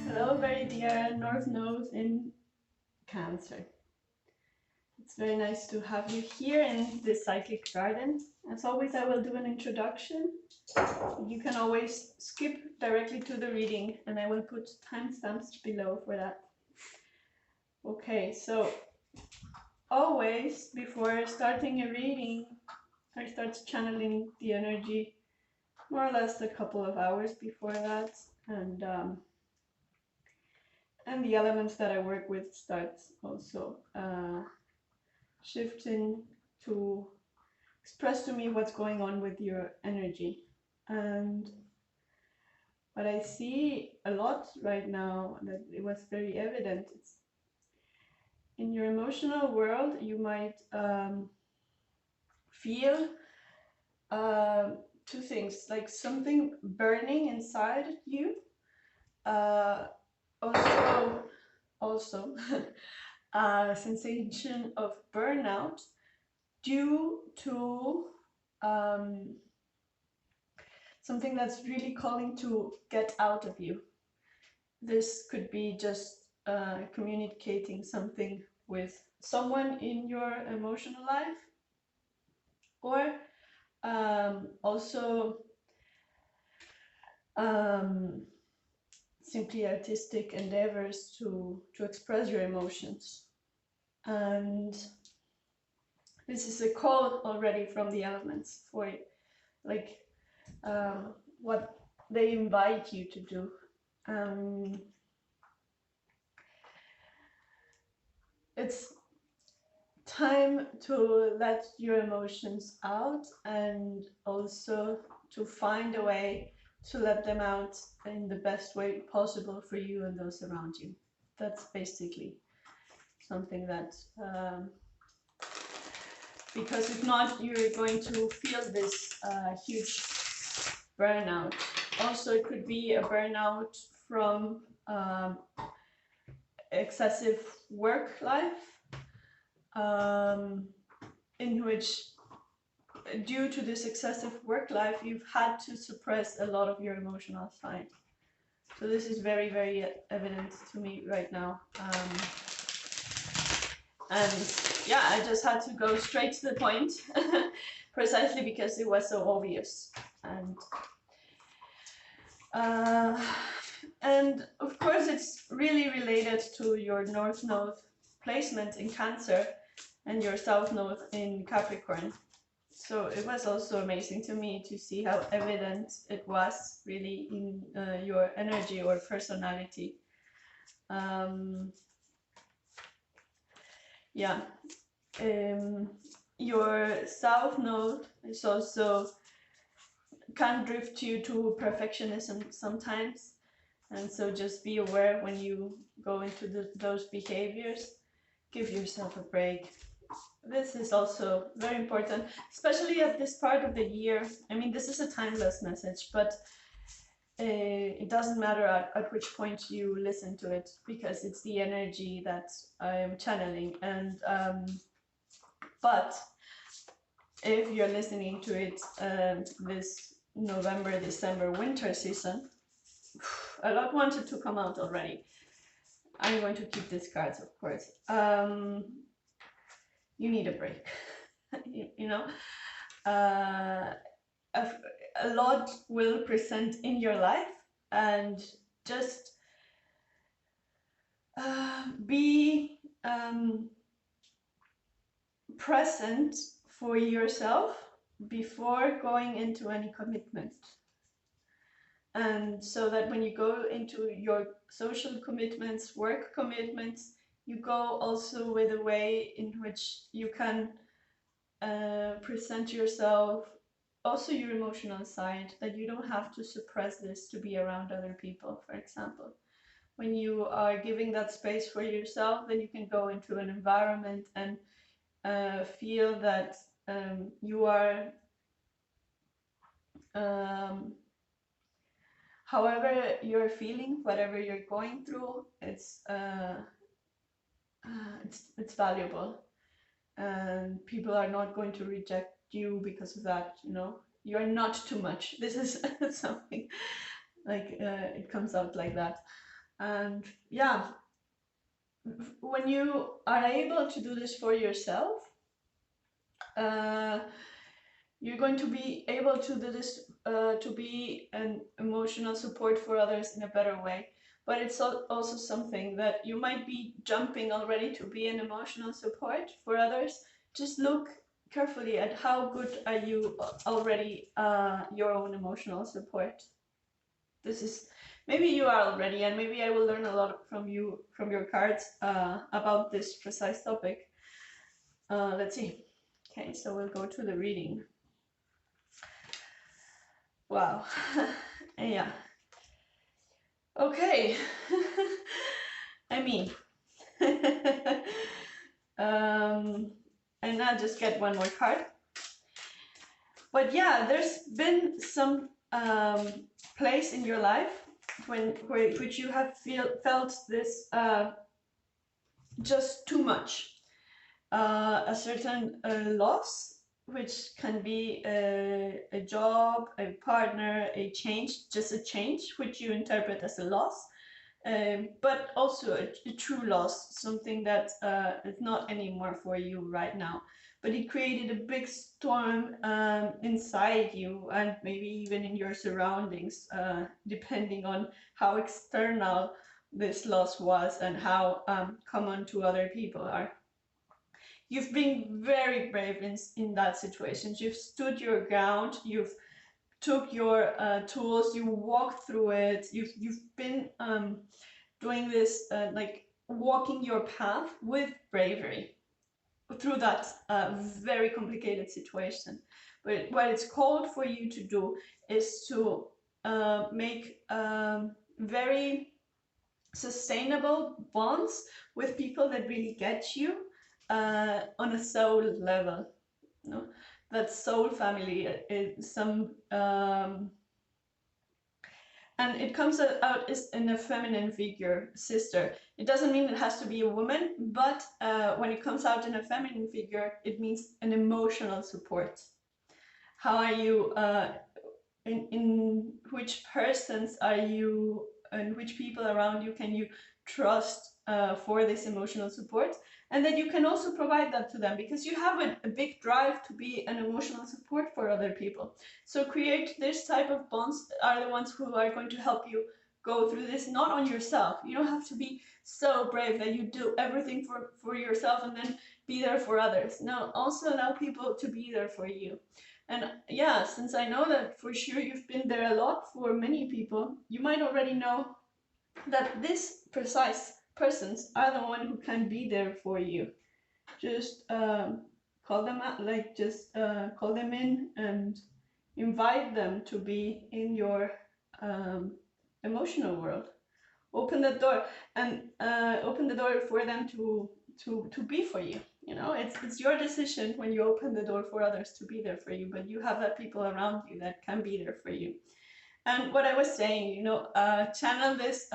Hello, very dear North Node in Cancer. It's very nice to have you here in this cyclic garden. As always, I will do an introduction. You can always skip directly to the reading, and I will put timestamps below for that. Okay, so always before starting a reading, I start channeling the energy more or less a couple of hours before that, and the elements that I work with start also shifting to express to me what's going on with your energy. And what I see a lot right now, that it was very evident, it's in your emotional world, you might feel two things, like something burning inside you, also a sensation of burnout due to something that's really calling to get out of you. This could be just communicating something with someone in your emotional life, or also simply artistic endeavors to express your emotions. And this is a call already from the elements for like what they invite you to do. It's time to let your emotions out, and also to find a way to let them out in the best way possible for you and those around you. That's basically something that because if not, you're going to feel this huge burnout. Also, it could be a burnout from excessive work life, in which, due to this excessive work life, you've had to suppress a lot of your emotional side. So this is very, very evident to me right now. And yeah, I just had to go straight to the point, precisely because it was so obvious. And of course, it's really related to your North Node placement in Cancer and your South Node in Capricorn. So it was also amazing to me to see how evident it was really in your energy or personality. Your South Node is also can drift you to perfectionism sometimes, and so just be aware when you go into those behaviors. Give yourself a break. This is also very important, especially at this part of the year. I mean, this is a timeless message, but it doesn't matter at which point you listen to it, because it's the energy that I am channeling. And but if you're listening to it this November, December, winter season, a lot wanted to come out already. I'm going to keep these cards, of course. You need a break. you know, a lot will present in your life, and just be present for yourself before going into any commitment. And so that when you go into your social commitments, work commitments, you go also with a way in which you can present yourself, also your emotional side, that you don't have to suppress this to be around other people, for example. When you are giving that space for yourself, then you can go into an environment and feel that you are, however you're feeling, whatever you're going through, it's valuable, and people are not going to reject you because of that. You know, you're not too much. This is something like it comes out like that. And yeah, when you are able to do this for yourself, you're going to be able to do this to be an emotional support for others in a better way. But it's also something that you might be jumping already to be an emotional support for others. Just look carefully at how good are you already your own emotional support. This is, maybe you are already, and maybe I will learn a lot from you, from your cards, about this precise topic. Let's see. Okay, so we'll go to the reading. Wow. Yeah. Okay. I mean, and I'll just get one more card. But yeah, there's been some place in your life which you have felt this just too much. A certain loss, which can be a job, a partner, a change, just a change, which you interpret as a loss, but also a true loss, something that is not anymore for you right now. But it created a big storm inside you, and maybe even in your surroundings, depending on how external this loss was and how common to other people are. You've been very brave in that situation. You've stood your ground. You've took your tools. You walked through it. You've been doing this like walking your path with bravery through that very complicated situation. But what it's called for you to do is to make very sustainable bonds with people that really get you on a soul level. You know? That soul family is some and it comes out is in a feminine figure, sister. It doesn't mean it has to be a woman, but when it comes out in a feminine figure, it means an emotional support. How are you, in which persons are you, and which people around you can you trust for this emotional support? And that you can also provide that to them, because you have a big drive to be an emotional support for other people. So create this type of bonds are the ones who are going to help you go through this, not on yourself. You don't have to be so brave that you do everything for yourself and then be there for others. No, also allow people to be there for you. And yeah, since I know that for sure you've been there a lot for many people, you might already know that this precise persons are the one who can be there for you. Just call them out, like just call them in and invite them to be in your emotional world. Open the door and open the door for them to be for you. You know, it's your decision when you open the door for others to be there for you, but you have that people around you that can be there for you. And what I was saying, you know, channel this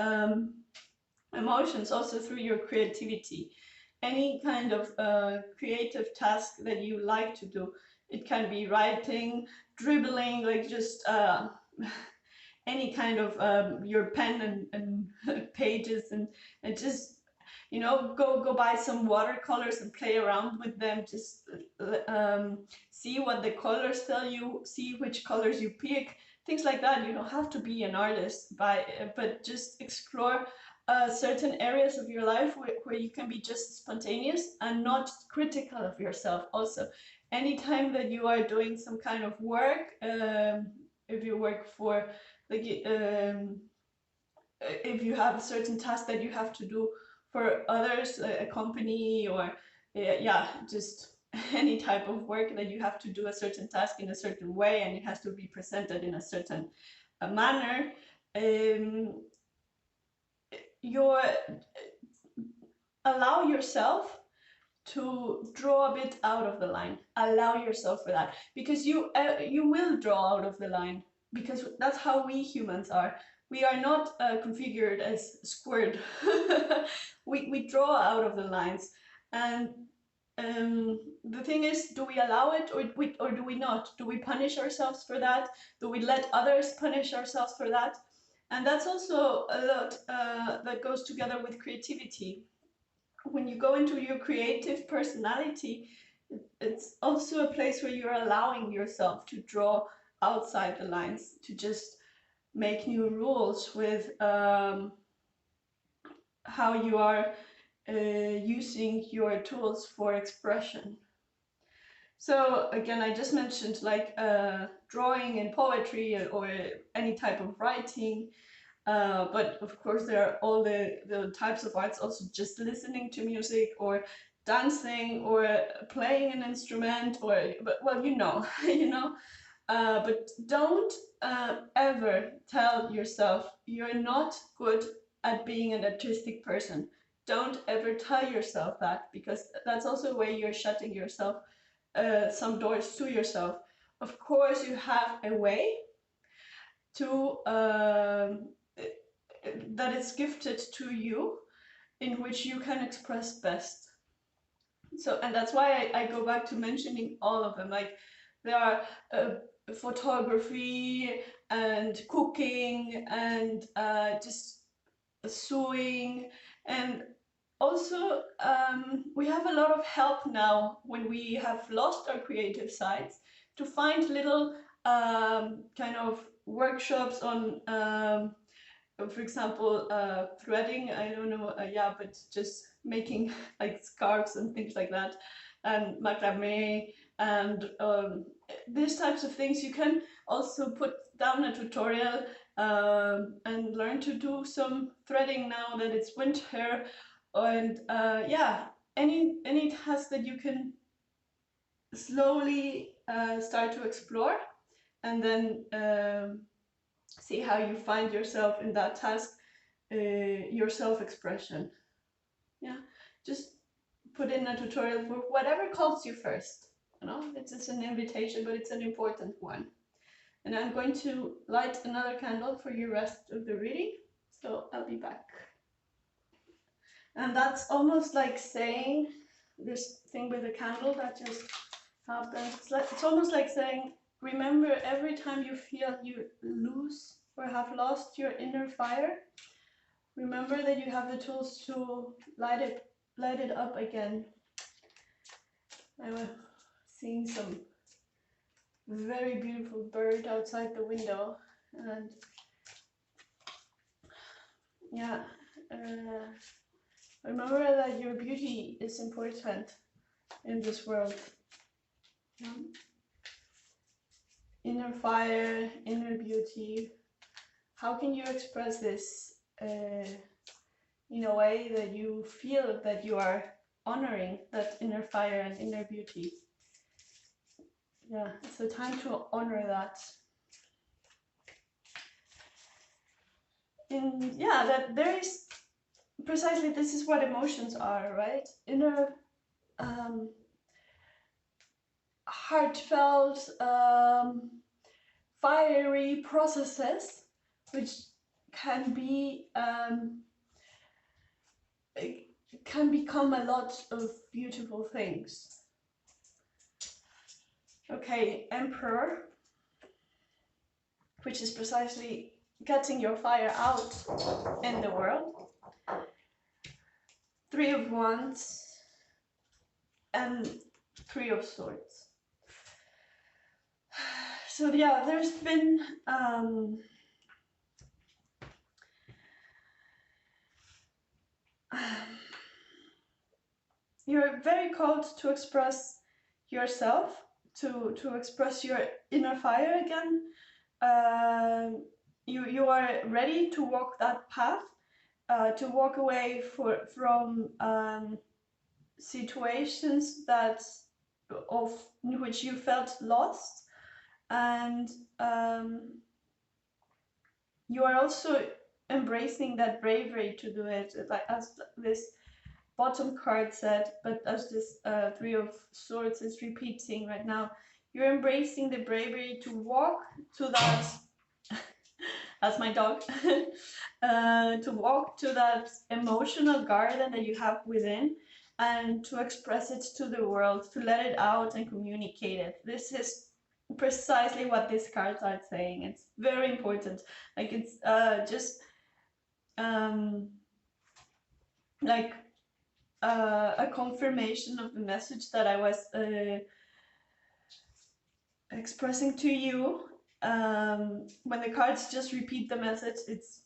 emotions also through your creativity. Any kind of creative task that you like to do. It can be writing, dribbling, like just any kind of your pen and pages and just, you know, go buy some watercolors and play around with them. Just see what the colors tell you, see which colors you pick, things like that. You don't have to be an artist but just explore certain areas of your life where you can be just spontaneous and not critical of yourself. Also, anytime that you are doing some kind of work, if you work for like if you have a certain task that you have to do for others, a company, or yeah, just any type of work that you have to do a certain task in a certain way and it has to be presented in a certain manner, you allow yourself to draw a bit out of the line. Allow yourself for that, because you will draw out of the line, because that's how we humans are. We are not configured as squared. we draw out of the lines, and the thing is, do we allow it or do we not? Do we punish ourselves for that? Do we let others punish ourselves for that? And that's also a lot that goes together with creativity. When you go into your creative personality, it's also a place where you're allowing yourself to draw outside the lines, to just make new rules with how you are using your tools for expression. So again, I just mentioned like drawing and poetry or any type of writing, but of course there are all the types of arts, also just listening to music or dancing or playing an instrument, or but well, you know, you know. But don't ever tell yourself you're not good at being an artistic person. Don't ever tell yourself that, because that's also a way you're shutting yourself some doors to yourself. Of course, you have a way to that is gifted to you, in which you can express best. So, and that's why I go back to mentioning all of them. Like there are photography and cooking and just sewing, and also we have a lot of help now when we have lost our creative sides, to find little kind of workshops on for example threading, I don't know, yeah, but just making like scarves and things like that, and macrame, and these types of things. You can also put down a tutorial and learn to do some threading now that it's winter, and yeah, any task that you can slowly start to explore, and then see how you find yourself in that task, your self-expression. Yeah, just put in a tutorial for whatever calls you first. You know, it's just an invitation, but it's an important one. And I'm going to light another candle for your rest of the reading, so I'll be back. And that's almost like saying this thing with a candle that just happens. It's almost like saying, remember, every time you feel you lose or have lost your inner fire, remember that you have the tools to light it up again. I was seeing some very beautiful bird outside the window, and yeah, remember that your beauty is important in this world. Yeah. Inner fire, inner beauty. How can you express this in a way that you feel that you are honoring that inner fire and inner beauty? Yeah, it's the time to honor that. Yeah, that there is precisely, this is what emotions are, right? Inner heartfelt, fiery processes, which can be can become a lot of beautiful things. Okay, Emperor, which is precisely getting your fire out in the world. Three of Wands and Three of Swords. So yeah, there's been you're very called to express yourself, to express your inner fire again. You are ready to walk that path, to walk away from situations that in which you felt lost, and you are also embracing that bravery to do it, like as this bottom card said, but as this Three of Swords is repeating right now, you're embracing the bravery to walk to that that's my dog to walk to that emotional garden that you have within, and to express it to the world, to let it out and communicate it. This is precisely what these cards are saying. It's very important. Like it's just like a confirmation of the message that I was expressing to you. When the cards just repeat the message, it's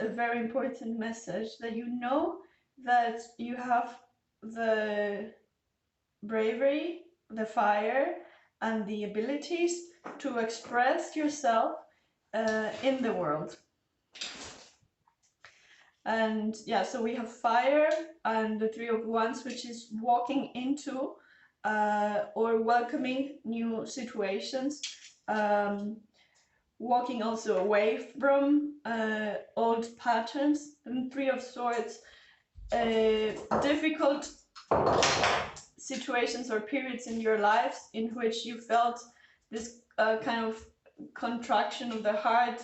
a very important message, that you know that you have the bravery, the fire, and the abilities to express yourself in the world. And yeah, so we have fire and the Three of Wands, which is walking into or welcoming new situations, walking also away from old patterns. And Three of Swords, difficult situations or periods in your lives in which you felt this kind of contraction of the heart,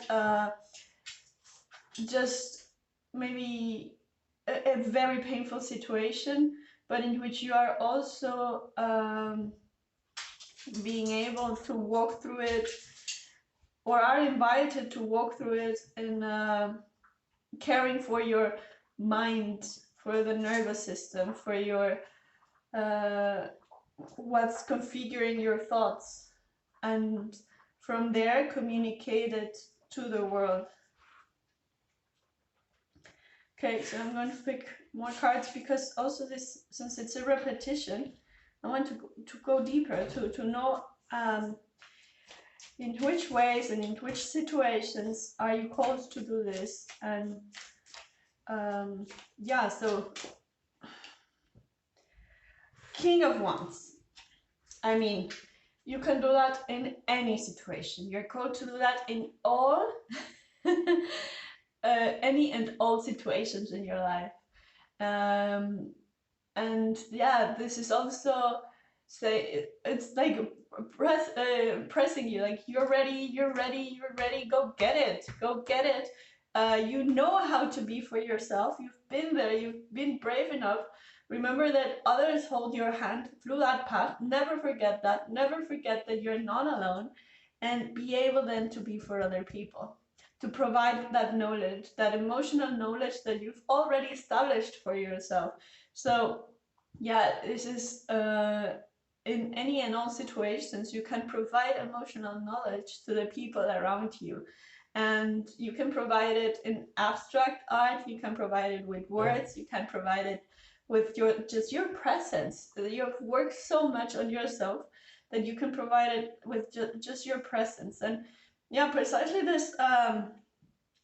just maybe a very painful situation, but in which you are also being able to walk through it, or are invited to walk through it in caring for your mind, for the nervous system, for your what's configuring your thoughts, and from there communicate it to the world. Okay, so I'm going to pick more cards, because also this, since it's a repetition, I want to go deeper, to know in which ways and in which situations are you called to do this. And yeah, so King of Wands. I mean, you can do that in any situation. You're called to do that in all any and all situations in your life. And yeah, this is also, say, it's like pressing you, like you're ready, go get it. You know how to be for yourself. You've been there, you've been brave enough. Remember that others hold your hand through that path. Never forget that. Never forget that you're not alone, and be able then to be for other people, to provide that knowledge, that emotional knowledge that you've already established for yourself. So yeah, this is in any and all situations, you can provide emotional knowledge to the people around you. And you can provide it in abstract art, you can provide it with words, you can provide it with your presence. You have worked so much on yourself that you can provide it with just your presence. And yeah, precisely this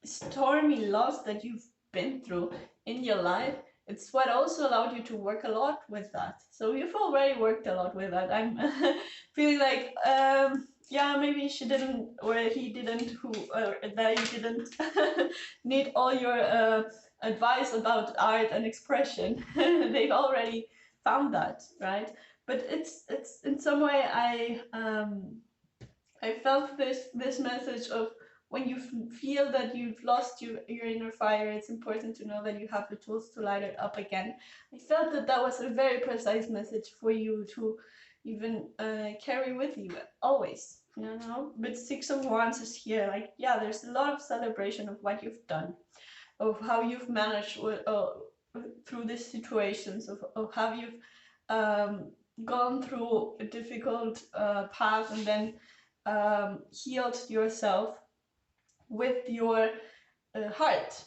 stormy loss that you've been through in your life, it's what also allowed you to work a lot with that. So you've already worked a lot with that. I'm feeling like, yeah, maybe she didn't, or he didn't, that you didn't need all your advice about art and expression. They've already found that, right? But it's in some way, I felt this message of, when you feel that you've lost your inner fire, it's important to know that you have the tools to light it up again. I felt that was a very precise message for you to even carry with you always, you know. But Six of Wands is here, like, yeah, there's a lot of celebration of what you've done, of how you've managed through these situations, of how you've gone through a difficult path, and then healed yourself with your heart.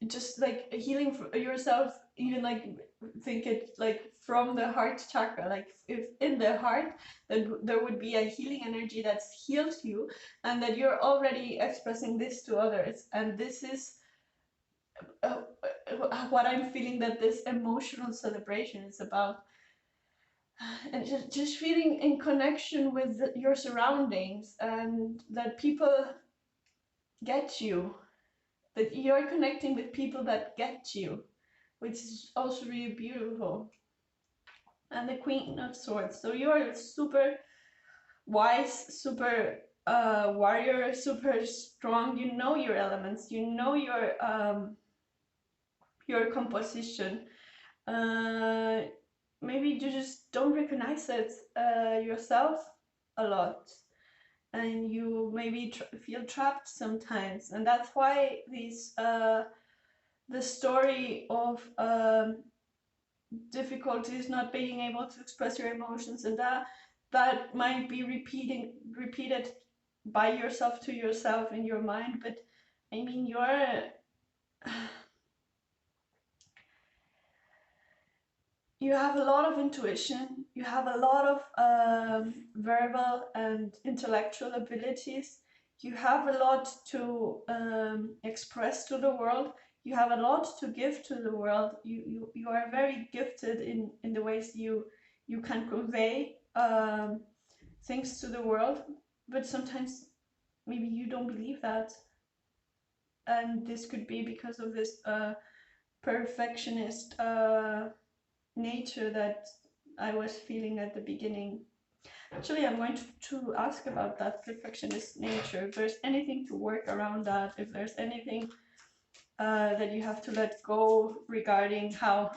Just like healing yourself, even like think it like from the heart chakra, like if in the heart there would be a healing energy that's healed you, and that you're already expressing this to others. And this is what I'm feeling that this emotional celebration is about. And just feeling in connection with your surroundings, and that people get you, that you're connecting with people that get you, which is also really beautiful. And the Queen of Swords, so you are super wise, super warrior, super strong. You know your elements, you know your composition. Maybe you just don't recognize it yourself a lot. and you maybe feel trapped sometimes. And that's why these the story of difficulties not being able to express your emotions, and that might be repeated by yourself to yourself in your mind. But I mean, you have a lot of intuition, you have a lot of verbal and intellectual abilities, you have a lot to express to the world, you have a lot to give to the world. You are very gifted in the ways you can convey things to the world, but sometimes maybe you don't believe that. And this could be because of this perfectionist nature that I was feeling at the beginning. Actually, I'm going to ask about that perfectionist nature. If there's anything to work around that, if there's anything that you have to let go regarding how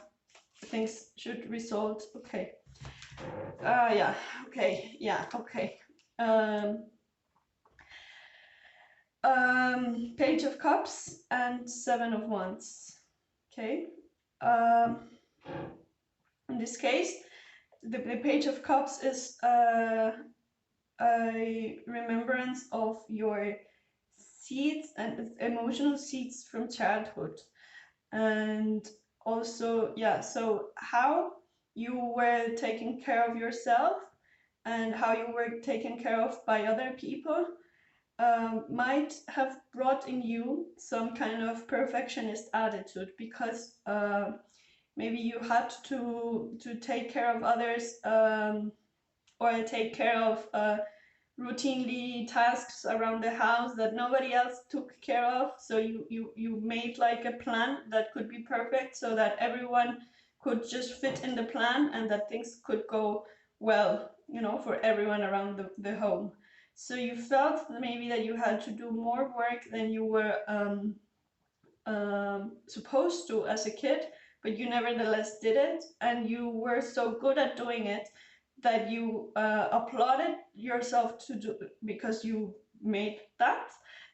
things should result. Okay. Yeah. Okay. Yeah. Okay. Page of Cups and Seven of Wands. Okay. In this case, the Page of Cups is a remembrance of your seeds and emotional seeds from childhood. And also, yeah, so how you were taking care of yourself and how you were taken care of by other people might have brought in you some kind of perfectionist attitude, because maybe you had to take care of others, or take care of routinely tasks around the house that nobody else took care of. So you made like a plan that could be perfect, so that everyone could just fit in the plan and that things could go well, you know, for everyone around the home. So you felt maybe that you had to do more work than you were supposed to as a kid, but you nevertheless did it, and you were so good at doing it that you applauded yourself to do, because you made that,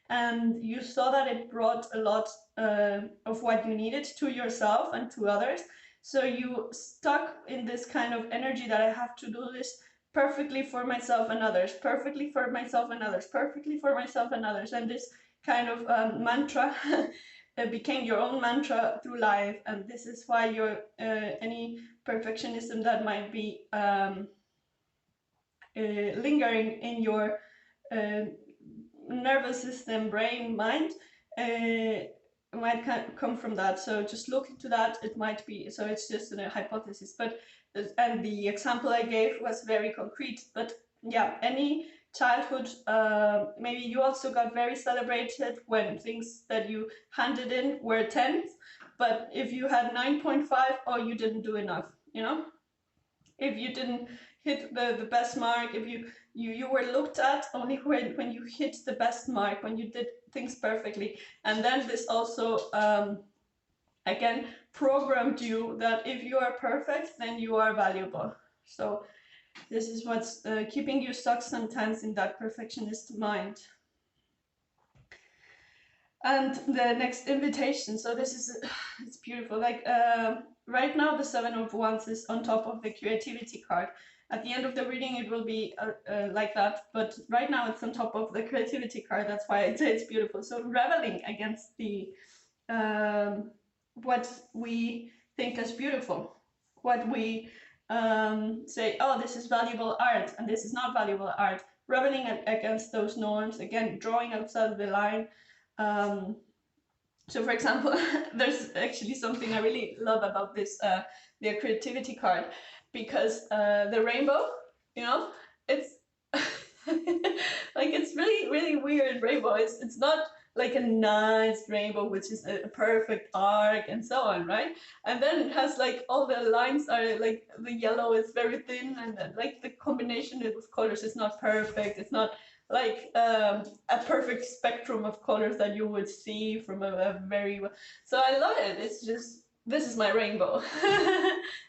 and you saw that it brought a lot of what you needed to yourself and to others. So you stuck in this kind of energy that I have to do this perfectly for myself and others, perfectly for myself and others, perfectly for myself and others, and this kind of mantra became your own mantra through life. And this is why your any perfectionism that might be lingering in your nervous system, brain, mind, might come from that. So just look into that. It might be, so it's just a hypothesis, but and the example I gave was very concrete. But yeah, any childhood, maybe you also got very celebrated when things that you handed in were 10s, but if you had 9.5, oh, you didn't do enough, you know. If you didn't hit the best mark, if you were looked at only when you hit the best mark, when you did things perfectly. And then this also again programmed you that if you are perfect, then you are valuable. So this is what's keeping you stuck sometimes in that perfectionist mind. And the next invitation, so this is, it's beautiful. Like right now the Seven of Wands is on top of the creativity card. At the end of the reading it will be like that, but right now it's on top of the creativity card. That's why I say it's beautiful. So rebelling against the what we think as beautiful, what we say, oh, this is valuable art and this is not valuable art. Rebelling against those norms, again, drawing outside of the line. So for example, there's actually something I really love about this, the creativity card, because the rainbow, you know, it's like, it's really, really weird rainbow. It's not like a nice rainbow, which is a perfect arc and so on, right? And then it has like all the lines are like, the yellow is very thin, and then, like, the combination of colors is not perfect. It's not like a perfect spectrum of colors that you would see from a very, so I love it. It's just, this is my rainbow.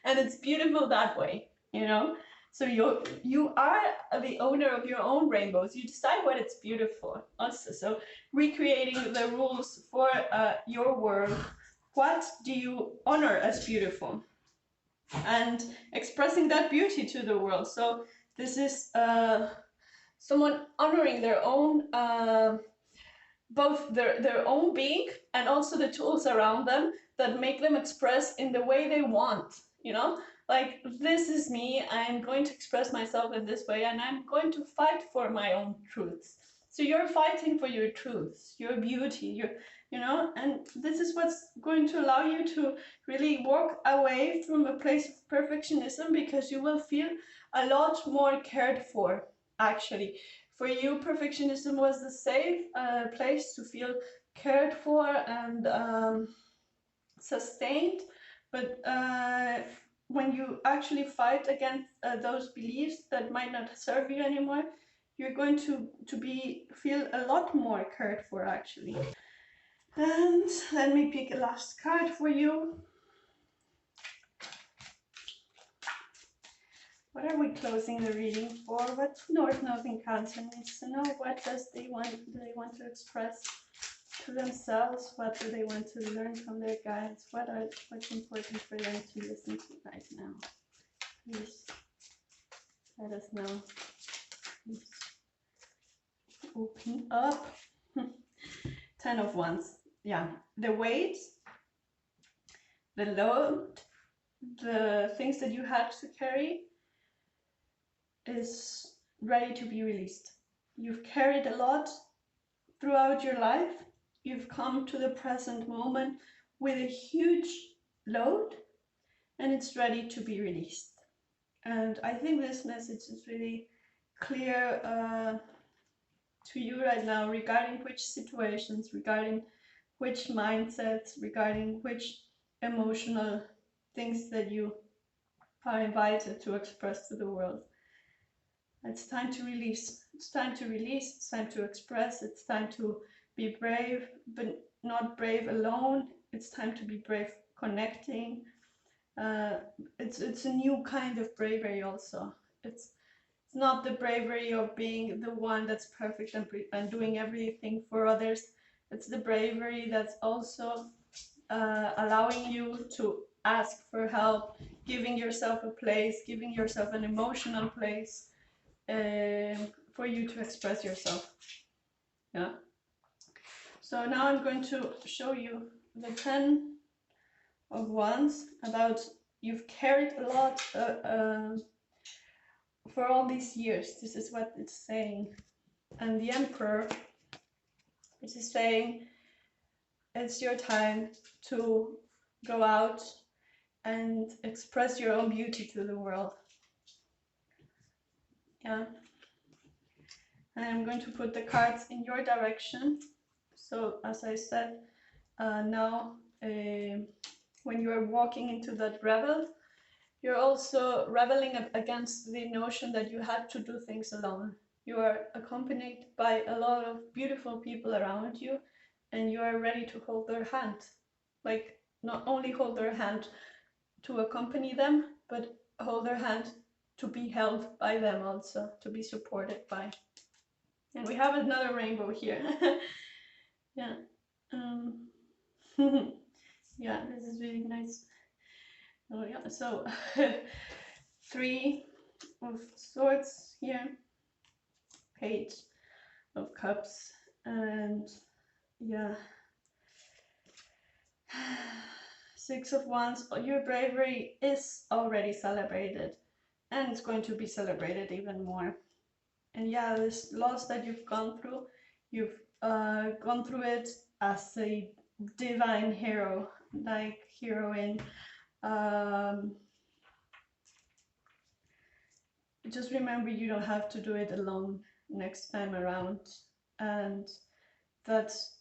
And it's beautiful that way, you know. So you are the owner of your own rainbows. You decide what is beautiful also. So recreating the rules for your world. What do you honor as beautiful? And expressing that beauty to the world. So this is someone honoring their own both their own being and also the tools around them that make them express in the way they want, you know, like this is me, I'm going to express myself in this way and I'm going to fight for my own truths. So you're fighting for your truths, your beauty, your, you know, and this is what's going to allow you to really walk away from a place of perfectionism, because you will feel a lot more cared for actually. For you, perfectionism was the safe place to feel cared for and sustained. But when you actually fight against those beliefs that might not serve you anymore, you're going to feel a lot more cared for actually. And let me pick a last card for you. What are we closing the reading for? What North Node in Cancer needs to know? What do they want to express to themselves? What do they want to learn from their guides? What's important for them to listen to right now? Please let us know. Please open up. 10 of Wands. Yeah, the weight, the load, the things that you had to carry is ready to be released. You've carried a lot throughout your life. You've come to the present moment with a huge load and it's ready to be released. And I think this message is really clear to you right now regarding which situations, regarding which mindsets, regarding which emotional things that you are invited to express to the world. It's time to release. It's time to release. It's time to express. It's time to be brave, but not brave alone. It's time to be brave connecting. It's a new kind of bravery also. It's not the bravery of being the one that's perfect and doing everything for others. It's the bravery that's also allowing you to ask for help, giving yourself a place, giving yourself an emotional place for you to express yourself. Yeah. So now I'm going to show you the 10 of Wands. About you've carried a lot for all these years. This is what it's saying. And the Emperor, it is saying it's your time to go out and express your own beauty to the world. Yeah. And I'm going to put the cards in your direction. So as I said, now when you are walking into that rebel, you're also rebelling against the notion that you have to do things alone. You are accompanied by a lot of beautiful people around you, and you are ready to hold their hand. Like, not only hold their hand to accompany them, but hold their hand to be held by them also, to be supported by. And we have another rainbow here. Yeah. Yeah, this is really nice. Oh yeah, so 3 of Swords here, Page of Cups, and yeah, 6 of Wands. Your bravery is already celebrated, and it's going to be celebrated even more. And yeah, this loss that you've gone through gone through it as a divine hero, like heroine. Just remember, you don't have to do it alone next time around. And that's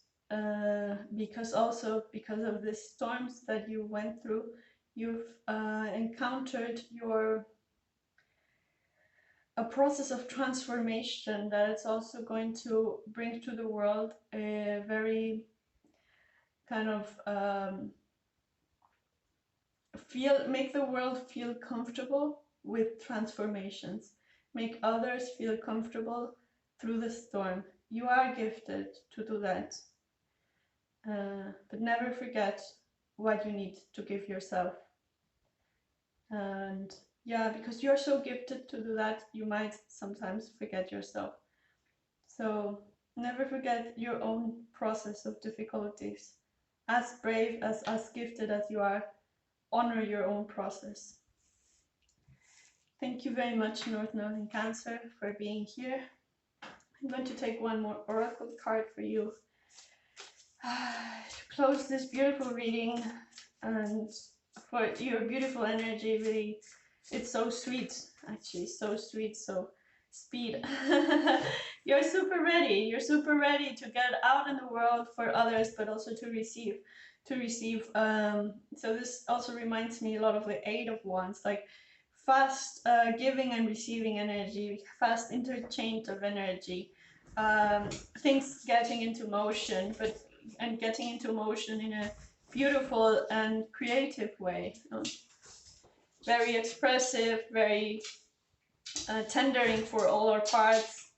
because of the storms that you went through, you've encountered a process of transformation that it's also going to bring to the world a very kind of make the world feel comfortable with transformations. Make others feel comfortable through the storm. You are gifted to do that. But never forget what you need to give yourself. And yeah, because you're so gifted to do that, you might sometimes forget yourself. So never forget your own process of difficulties. As brave, as gifted as you are, honor your own process. Thank you very much, North Node in Cancer, for being here. I'm going to take one more oracle card for you to close this beautiful reading, and for your beautiful energy. Really, it's so sweet, actually, so sweet. So speed. You're super ready. You're super ready to get out in the world for others, but also to receive. So this also reminds me a lot of the Eight of Wands, like fast giving and receiving energy, fast interchange of energy, things getting into motion, and getting into motion in a beautiful and creative way. Very expressive, very tendering for all our parts.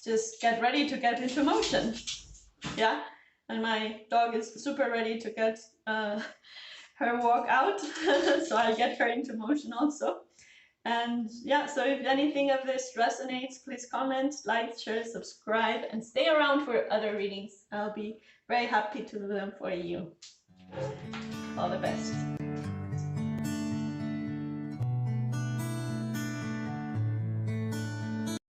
Just get ready to get into motion. Yeah, and my dog is super ready to get her walk out, so I'll get her into motion also. And yeah, so if anything of this resonates, please comment, like, share, subscribe, and stay around for other readings. I'll be very happy to do them for you. All the best.